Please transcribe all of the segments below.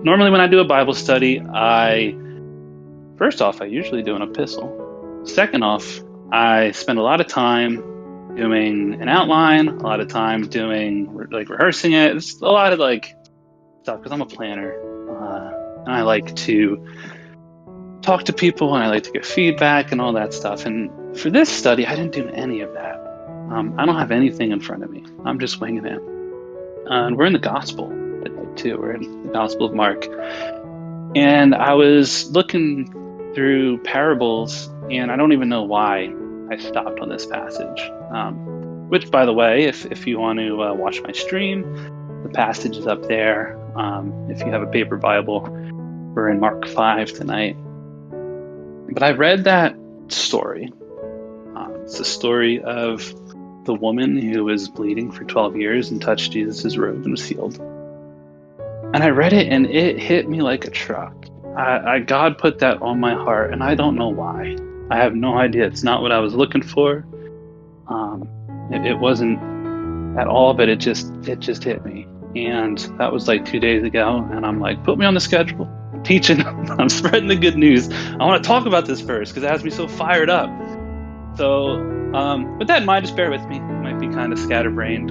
normally when I do a Bible study, first off, I usually do an epistle. Second off, I spend a lot of time doing an outline, a lot of time doing rehearsing it. It's a lot of stuff because I'm a planner, and I like to talk to people and I like to get feedback and all that stuff. And for this study, I didn't do any of that. I don't have anything in front of me. I'm just winging it. And we're in the Gospel today too. We're in the Gospel of Mark. And I was looking through parables, and I don't even know why I stopped on this passage. Which, by the way, if you want to watch my stream, the passage is up there. If you have a paper Bible, we're in Mark 5 tonight. But I read that story. It's the story of the woman who was bleeding for 12 years and touched Jesus' robe and was healed. And I read it and it hit me like a truck. God put that on my heart, and I don't know why. I have no idea. It's not what I was looking for. It wasn't at all, but it just hit me. And that was 2 days ago, and I'm like, put me on the schedule. I'm teaching, I'm spreading the good news. I want to talk about this first because it has me so fired up. So, with that in mind, just bear with me. It might be kind of scatterbrained,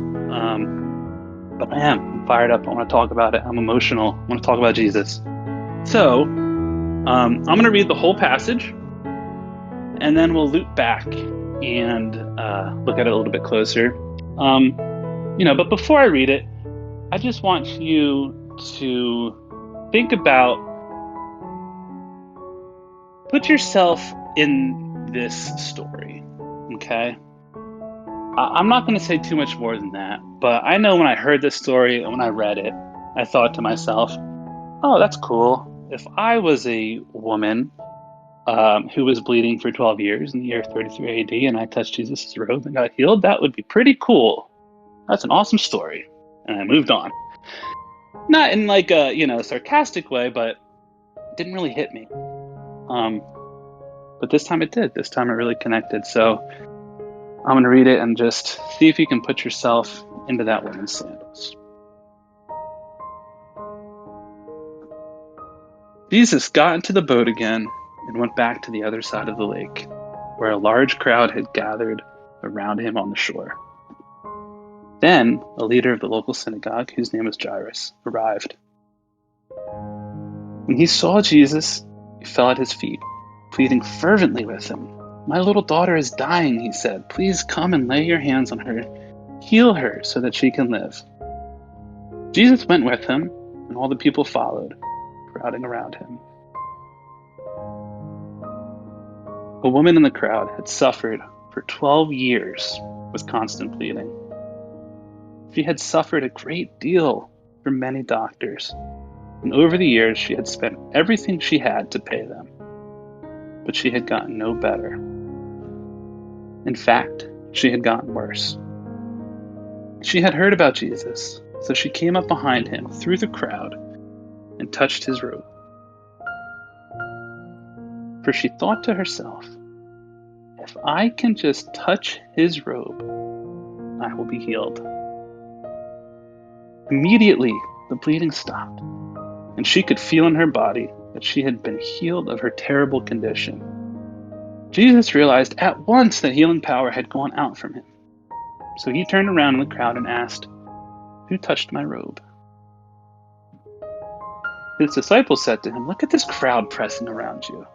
but I'm fired up. I want to talk about it. I'm emotional. I want to talk about Jesus. So, I'm going to read the whole passage, and then we'll loop back and look at it a little bit closer. But before I read it, I just want you to think about, put yourself in this story, okay? I'm not going to say too much more than that, but I know when I heard this story and when I read it, I thought to myself, oh, that's cool. If I was a woman who was bleeding for 12 years in the year 33 AD and I touched Jesus' robe and got healed, that would be pretty cool. That's an awesome story. And I moved on. Not in a sarcastic way, but it didn't really hit me. But this time it did. This time it really connected. So I'm going to read it and just see if you can put yourself into that woman's sandals. Jesus got into the boat again and went back to the other side of the lake, where a large crowd had gathered around him on the shore. Then a leader of the local synagogue, whose name was Jairus, arrived. When he saw Jesus, he fell at his feet, pleading fervently with him. "My little daughter is dying," he said. "Please come and lay your hands on her. Heal her so that she can live." Jesus went with him, and all the people followed, crowding around him. A woman in the crowd had suffered for 12 years with constant bleeding. She had suffered a great deal from many doctors, and over the years she had spent everything she had to pay them. But she had gotten no better. In fact, she had gotten worse. She had heard about Jesus, so she came up behind him through the crowd and touched his robe. For she thought to herself, "If I can just touch his robe, I will be healed." Immediately, the bleeding stopped, and she could feel in her body that she had been healed of her terrible condition. Jesus realized at once that healing power had gone out from him. So he turned around in the crowd and asked, "Who touched my robe?" His disciples said to him, "Look at this crowd pressing around you.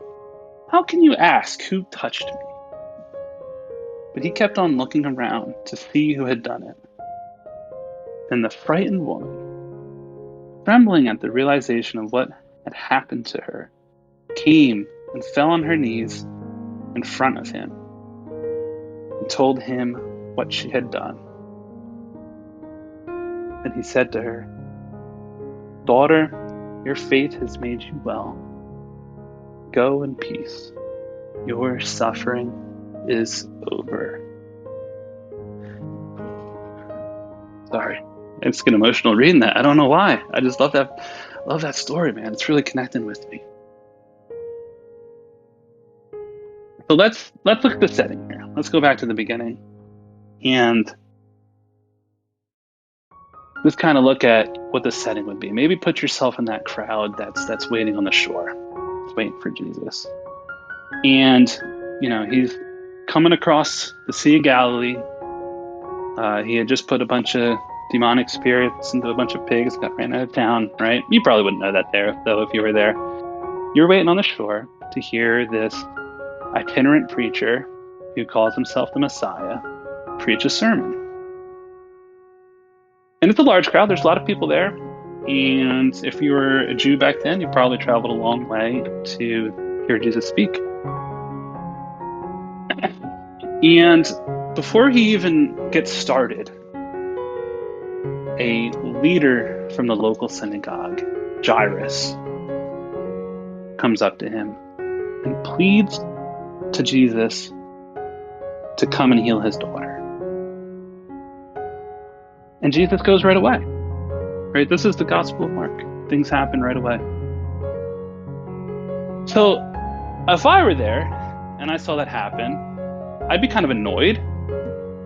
How can you ask, 'Who touched me?'" But he kept on looking around to see who had done it. Then the frightened woman, trembling at the realization of what had happened to her, came and fell on her knees in front of him and told him what she had done. Then he said to her, "Daughter, your faith has made you well. Go in peace. Your suffering is over." Sorry, I just get emotional reading that. I don't know why. I just love that story, man. It's really connecting with me. So let's look at the setting here. Let's go back to the beginning. And let's kind of look at what the setting would be. Maybe put yourself in that crowd that's waiting on the shore, waiting for Jesus. And, he's coming across the Sea of Galilee. He had just put a bunch of demonic spirits into a bunch of pigs, got ran out of town, right? You probably wouldn't know that there, though, if you were there. You're waiting on the shore to hear this itinerant preacher who calls himself the Messiah preach a sermon. And it's a large crowd. There's a lot of people there. And if you were a Jew back then, you probably traveled a long way to hear Jesus speak. And before he even gets started, a leader from the local synagogue, Jairus, comes up to him and pleads to Jesus to come and heal his daughter. And Jesus goes right away. Right? This is the Gospel of Mark. Things happen right away. So if I were there and I saw that happen, I'd be kind of annoyed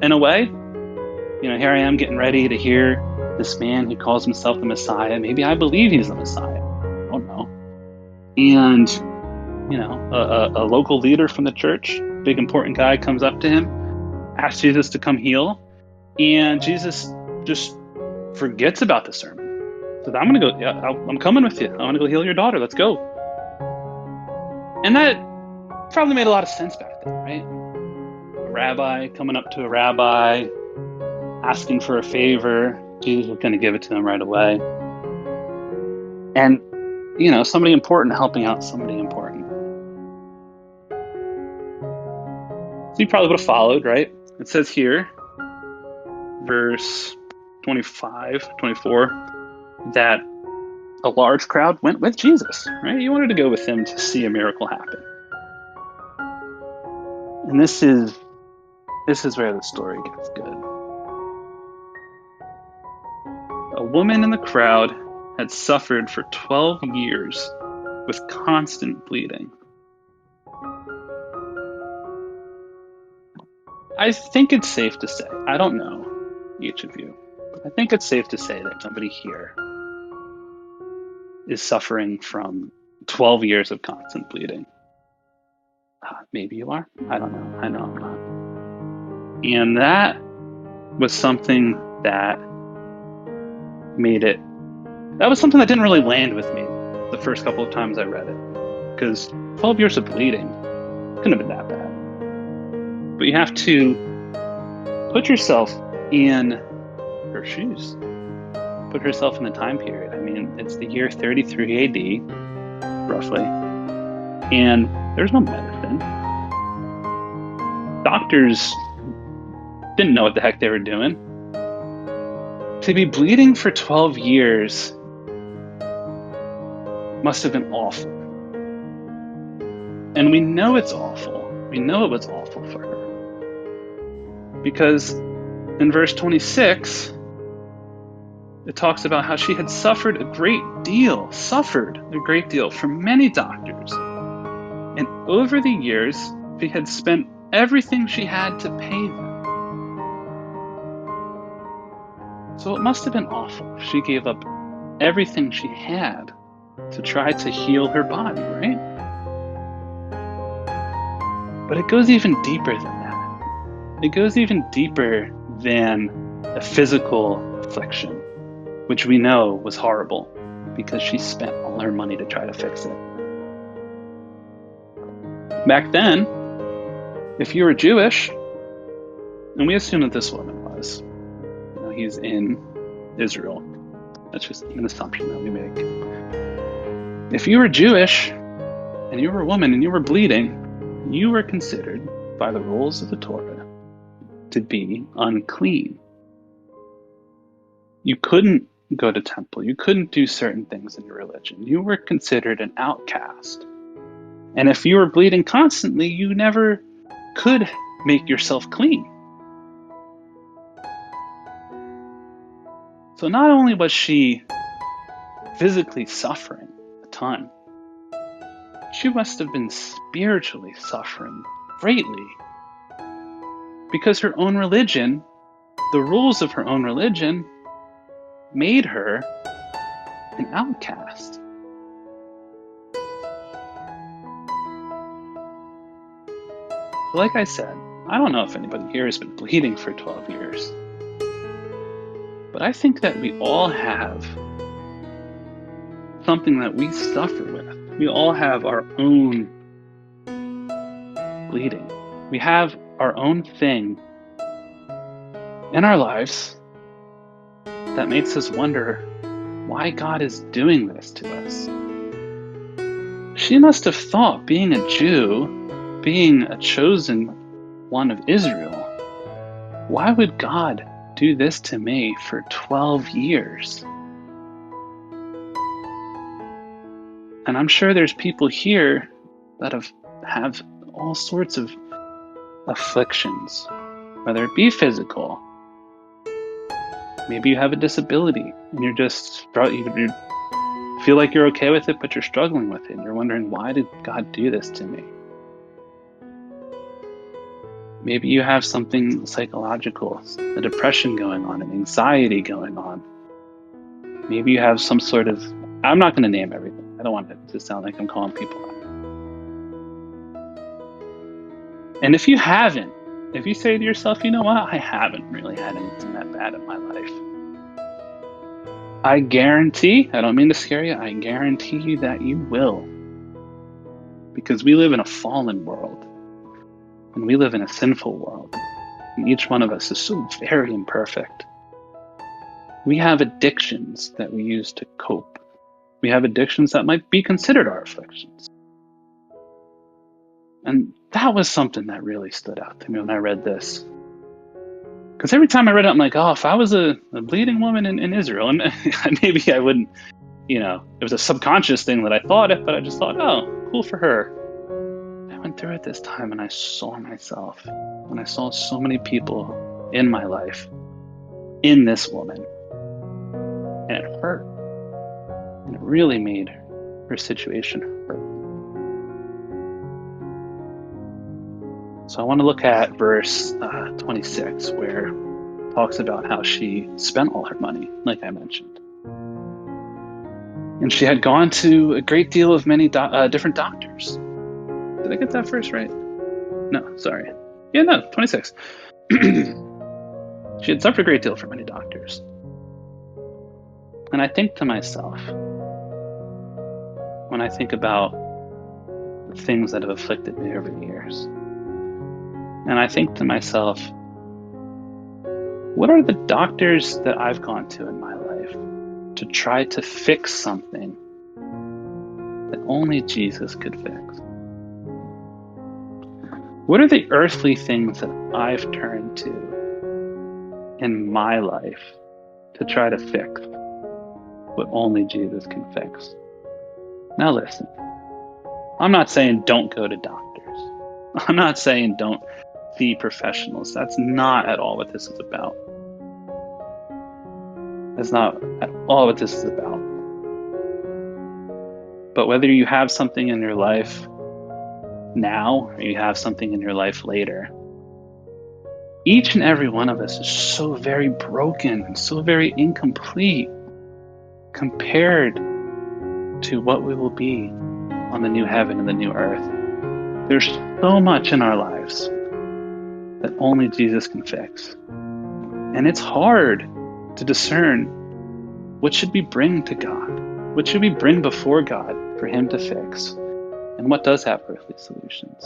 in a way. Here I am getting ready to hear this man who calls himself the Messiah. Maybe I believe he's the Messiah. I don't know. And, a local leader from the church, big important guy, comes up to him, asks Jesus to come heal. And Jesus just forgets about the sermon. Says, I'm going to go, I'm coming with you. I want to go heal your daughter. Let's go. And that probably made a lot of sense back then, right? A rabbi coming up to a rabbi, asking for a favor. Jesus was going to give it to him right away. And, somebody important helping out somebody important. So you probably would have followed, right? It says here, verse 25, 24, that a large crowd went with Jesus, right? You wanted to go with him to see a miracle happen. And this is where the story gets good. A woman in the crowd had suffered for 12 years with constant bleeding. I think it's safe to say, I don't know each of you, but I think it's safe to say that somebody here is suffering from 12 years of constant bleeding. Maybe you are. I don't know. I know I'm not. And that was something that was something that didn't really land with me the first couple of times I read it. Because 12 years of bleeding couldn't have been that bad. But you have to put yourself in her shoes. Put yourself in the time period. I mean, it's the year 33 AD, roughly. And there's no medicine. Doctors didn't know what the heck they were doing. To be bleeding for 12 years must have been awful. And we know it's awful. We know it was awful for her. Because in verse 26, it talks about how she had suffered a great deal from many doctors. And over the years, she had spent everything she had to pay them. So it must have been awful. She gave up everything she had to try to heal her body, right? But it goes even deeper than that. It goes even deeper than a physical affliction, which we know was horrible because she spent all her money to try to fix it. Back then, if you were Jewish, and we assume that this woman was, he's in Israel. That's just an assumption that we make. If you were Jewish, and you were a woman, and you were bleeding, you were considered, by the rules of the Torah, to be unclean. You couldn't go to temple. You couldn't do certain things in your religion. You were considered an outcast. And if you were bleeding constantly, you never could make yourself clean. So not only was she physically suffering a ton, she must have been spiritually suffering greatly. Because her own religion, the rules of her own religion, made her an outcast. Like I said, I don't know if anybody here has been bleeding for 12 years, but I think that we all have something that we suffer with. We all have our own bleeding. We have our own thing in our lives that makes us wonder why God is doing this to us. She must have thought, being a Jew, being a chosen one of Israel, why would God do this to me for 12 years? And I'm sure there's people here that have all sorts of afflictions, whether it be physical. Maybe you have a disability and you feel like you're okay with it, but you're struggling with it. And you're wondering, why did God do this to me? Maybe you have something psychological, a depression going on, an anxiety going on. Maybe you have some sort of, I'm not going to name everything. I don't want it to sound like I'm calling people out. And if you say to yourself, you know what, I haven't really had anything that bad in my life, I guarantee, I don't mean to scare you, I guarantee you that you will. Because we live in a fallen world. And we live in a sinful world. And each one of us is so very imperfect. We have addictions that we use to cope. We have addictions that might be considered our afflictions. And that was something that really stood out to me when I read this. Because every time I read it, I'm like, oh, if I was a bleeding woman in Israel, and maybe I wouldn't, it was a subconscious thing that I thought it, but I just thought, oh, cool for her. I went through it this time and I saw myself, and I saw so many people in my life in this woman. And it hurt. And it really made her situation hurt. So I want to look at verse 26, where it talks about how she spent all her money, like I mentioned. And she had gone to a great deal of many different doctors. Did I get that verse right? No, sorry. 26. She had suffered a great deal from many doctors. And I think to myself, when I think about the things that have afflicted me over the years, and I think to myself, what are the doctors that I've gone to in my life to try to fix something that only Jesus could fix? What are the earthly things that I've turned to in my life to try to fix what only Jesus can fix? Now listen, I'm not saying don't go to doctors. I'm not saying don't see professionals. That's not at all what this is about. That's not at all what this is about. But whether you have something in your life now or you have something in your life later, each and every one of us is so very broken and so very incomplete compared to what we will be on the new heaven and the new earth. There's so much in our lives that only Jesus can fix. And it's hard to discern what should we bring to God, what should we bring before God for Him to fix, and what does have earthly solutions.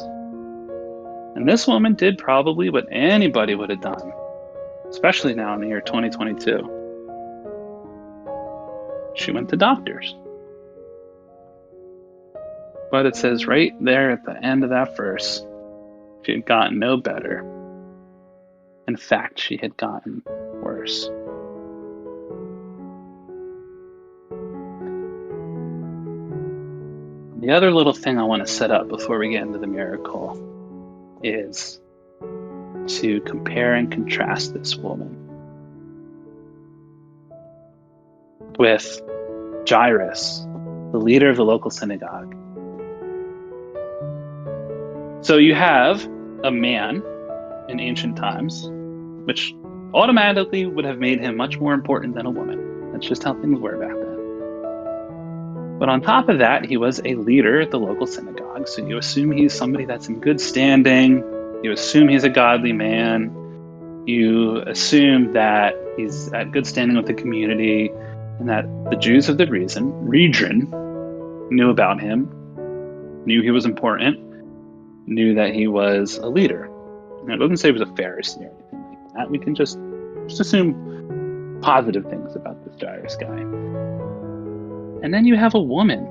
And this woman did probably what anybody would have done, especially now in the year 2022. She went to doctors. But it says right there at the end of that verse, she had gotten no better. In fact, she had gotten worse. The other little thing I want to set up before we get into the miracle is to compare and contrast this woman with Jairus, the leader of the local synagogue. So you have a man in ancient times, which automatically would have made him much more important than a woman. That's just how things were back then. But on top of that, he was a leader at the local synagogue, so you assume he's somebody that's in good standing. You assume he's a godly man. You assume that he's at good standing with the community, and that the Jews of the region knew about him, knew he was important, knew that he was a leader. And it doesn't say he was a Pharisee or anything like that. We can just assume positive things about this Jairus guy. And then you have a woman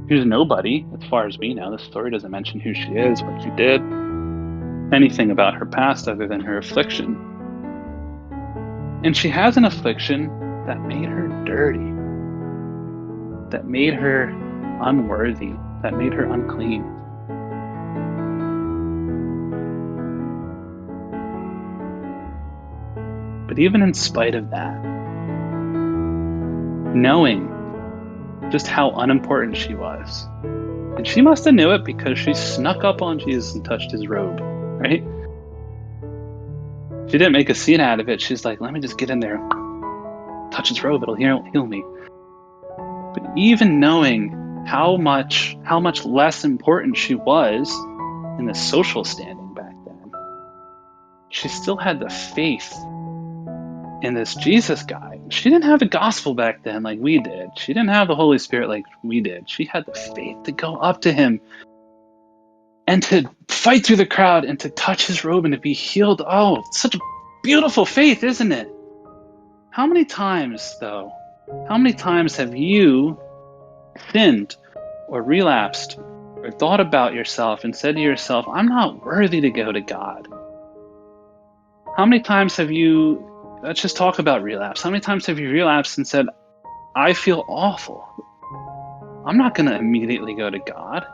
who's nobody, as far as we know. The story doesn't mention who she is, what she did, anything about her past other than her affliction. And she has an affliction that made her dirty, that made her unworthy, that made her unclean. But even in spite of that, knowing just how unimportant she was, and she must have knew it because she snuck up on Jesus and touched his robe, right? She didn't make a scene out of it. She's like, let me just get in there, touch his robe, it'll heal me. But even knowing how much less important she was in the social standing back then, she still had the faith in this Jesus guy. She didn't have the gospel back then like we did. She didn't have the Holy Spirit like we did. She had the faith to go up to him and to fight through the crowd and to touch his robe and to be healed. Oh, such a beautiful faith, isn't it? How many times, though, have you sinned or relapsed or thought about yourself and said to yourself, I'm not worthy to go to God? How many times have you, let's just talk about relapse. How many times have you relapsed and said, I feel awful. I'm not going to immediately go to God.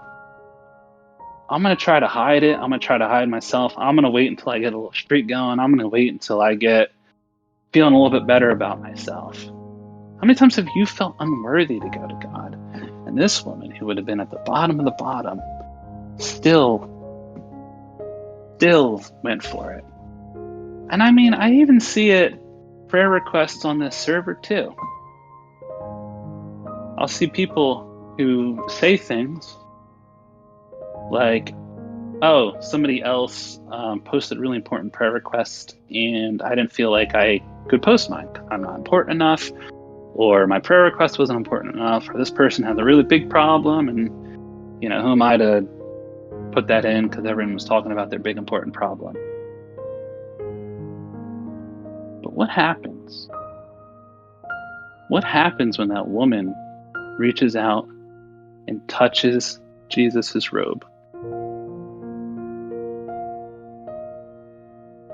I'm going to try to hide it. I'm going to try to hide myself. I'm going to wait until I get a little streak going. I'm going to wait until I get feeling a little bit better about myself. How many times have you felt unworthy to go to God? And this woman, who would have been at the bottom of the bottom, still went for it. And I mean, I even see it, prayer requests on this server too. I'll see people who say things like, oh, somebody else posted a really important prayer request and I didn't feel like I could post mine. I'm not important enough, or my prayer request wasn't important enough, or this person has a really big problem, and who am I to put that in because everyone was talking about their big important problem. But what happens? What happens when that woman reaches out and touches Jesus' robe?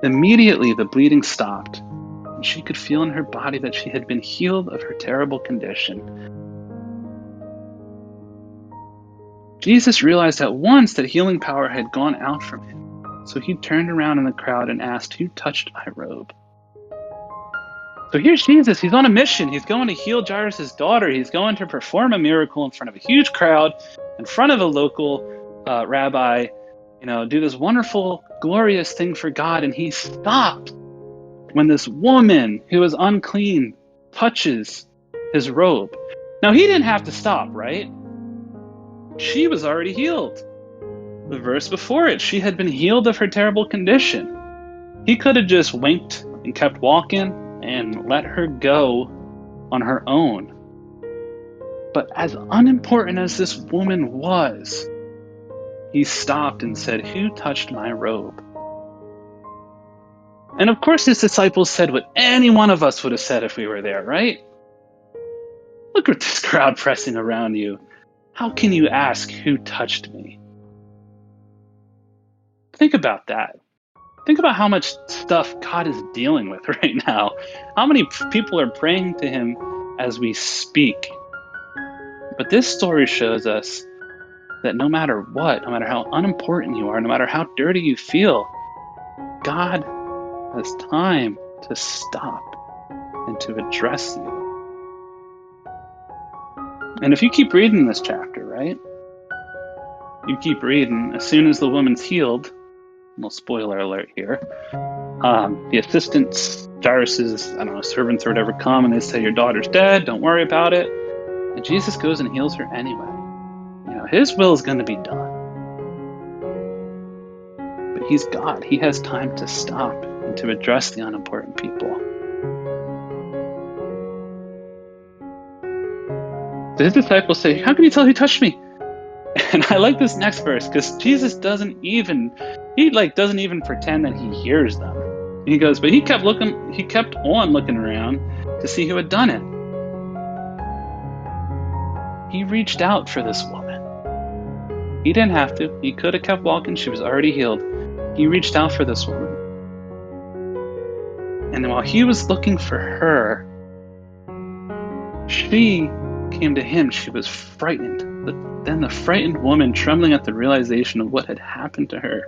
Immediately the bleeding stopped, and she could feel in her body that she had been healed of her terrible condition. Jesus realized at once that healing power had gone out from him, so he turned around in the crowd and asked, who touched my robe? So here's Jesus. He's on a mission. He's going to heal Jairus' daughter. He's going to perform a miracle in front of a huge crowd, in front of a local rabbi, do this wonderful, glorious thing for God. And he stopped when this woman who is unclean touches his robe. Now, he didn't have to stop, right? She was already healed. The verse before it, she had been healed of her terrible condition. He could have just winked and kept walking and let her go on her own. But as unimportant as this woman was, he stopped and said, who touched my robe? And of course his disciples said what any one of us would have said if we were there, right? Look at this crowd pressing around you. How can you ask who touched me? Think about that. Think about how much stuff God is dealing with right now. How many people are praying to him as we speak? But this story shows us that no matter what, no matter how unimportant you are, no matter how dirty you feel, God has time to stop and to address you. And if you keep reading this chapter, right? You keep reading, as soon as the woman's healed, no spoiler alert here, The assistants, Jairus's, servants or whatever, come and they say, your daughter's dead, don't worry about it. And Jesus goes and heals her anyway. His will is going to be done. But he's God. He has time to stop and to address the unimportant people. So his disciples say, how can you tell who touched me? And I like this next verse because Jesus doesn't even pretend that he hears them. He goes, but he kept on looking around to see who had done it. He reached out for this woman. He didn't have to. He could have kept walking. She was already healed. He reached out for this woman. And while he was looking for her, she came to him. She was frightened. But then the frightened woman, trembling at the realization of what had happened to her,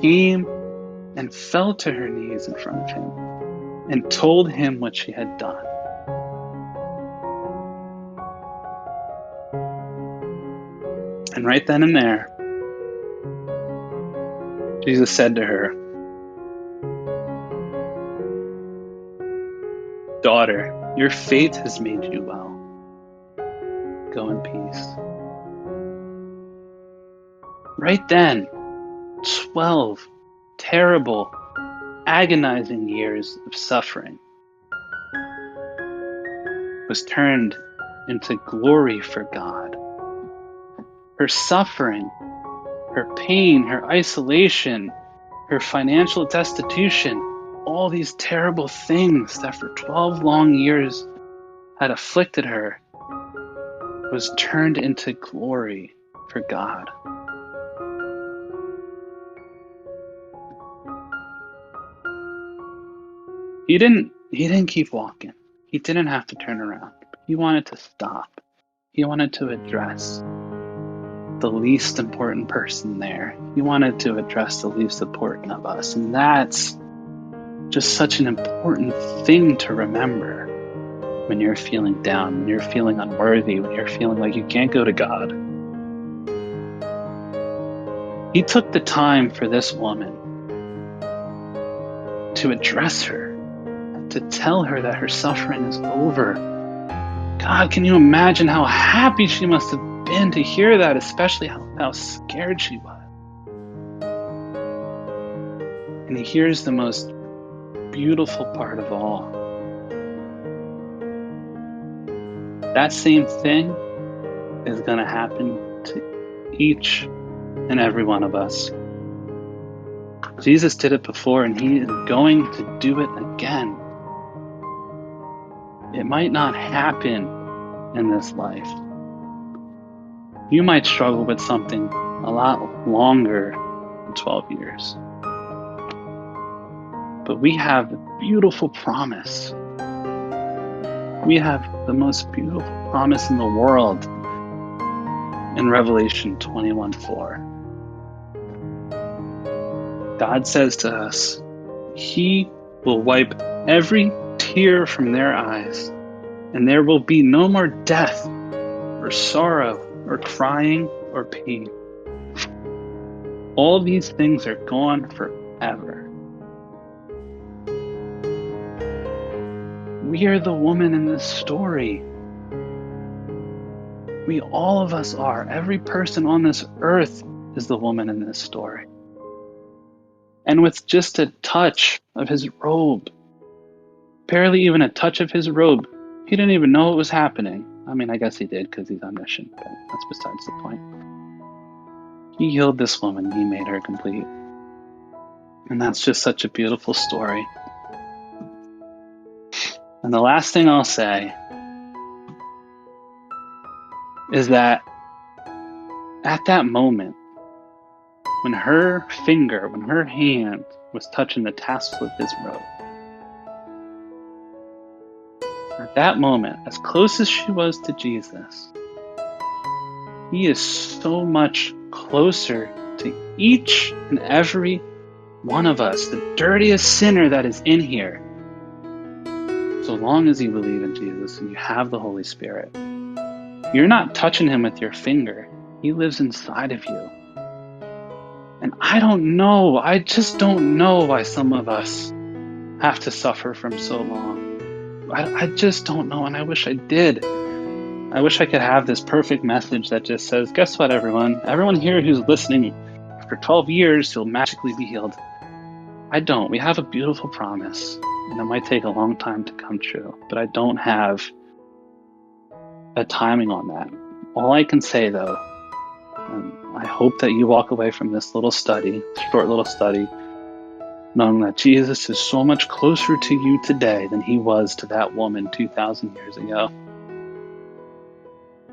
came and fell to her knees in front of him and told him what she had done. And right then and there, Jesus said to her, daughter, your faith has made you well. Go in peace. Right then, 12 terrible, agonizing years of suffering was turned into glory for God. Her suffering, her pain, her isolation, her financial destitution, all these terrible things that for 12 long years had afflicted her was turned into glory for God. He didn't keep walking. He didn't have to turn around. He wanted to stop. He wanted to address the least important person there. He wanted to address the least important of us. And that's just such an important thing to remember when you're feeling down, when you're feeling unworthy, when you're feeling like you can't go to God. He took the time for this woman to address her, to tell her that her suffering is over. God, can you imagine how happy she must have been to hear that, especially how scared she was. And here's the most beautiful part of all. That same thing is going to happen to each and every one of us. Jesus did it before, and he is going to do it again. It might not happen in this life. You might struggle with something a lot longer than 12 years. But we have the beautiful promise. We have the most beautiful promise in the world in Revelation 21:4. God says to us, he will wipe every tear from their eyes, and there will be no more death or sorrow or crying or pain. All these things are gone forever. We are the woman in this story. All of us are. Every person on this earth is the woman in this story. And with just a touch of his robe, barely even a touch of his robe, he didn't even know it was happening. I mean, I guess he did because he's omniscient, but that's besides the point. He healed this woman. He made her complete. And that's just such a beautiful story. And the last thing I'll say is that at that moment, when her hand was touching the tassel of his robe, at that moment, as close as she was to Jesus, he is so much closer to each and every one of us, the dirtiest sinner that is in here. So long as you believe in Jesus and you have the Holy Spirit, you're not touching him with your finger. He lives inside of you. And I don't know. I just don't know why some of us have to suffer from so long. I just don't know, and I wish I did. I wish I could have this perfect message that just says, guess what, everyone? Everyone here who's listening, after 12 years, you'll magically be healed. I don't. We have a beautiful promise, and it might take a long time to come true, but I don't have a timing on that. All I can say, though, and I hope that you walk away from this little study, short little study, knowing that Jesus is so much closer to you today than he was to that woman 2,000 years ago.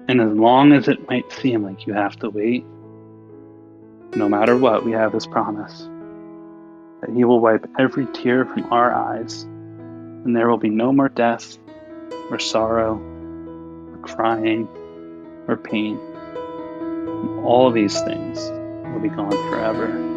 And as long as it might seem like you have to wait, no matter what, we have this promise that he will wipe every tear from our eyes, and there will be no more death, or sorrow, or crying, or pain. And all of these things will be gone forever.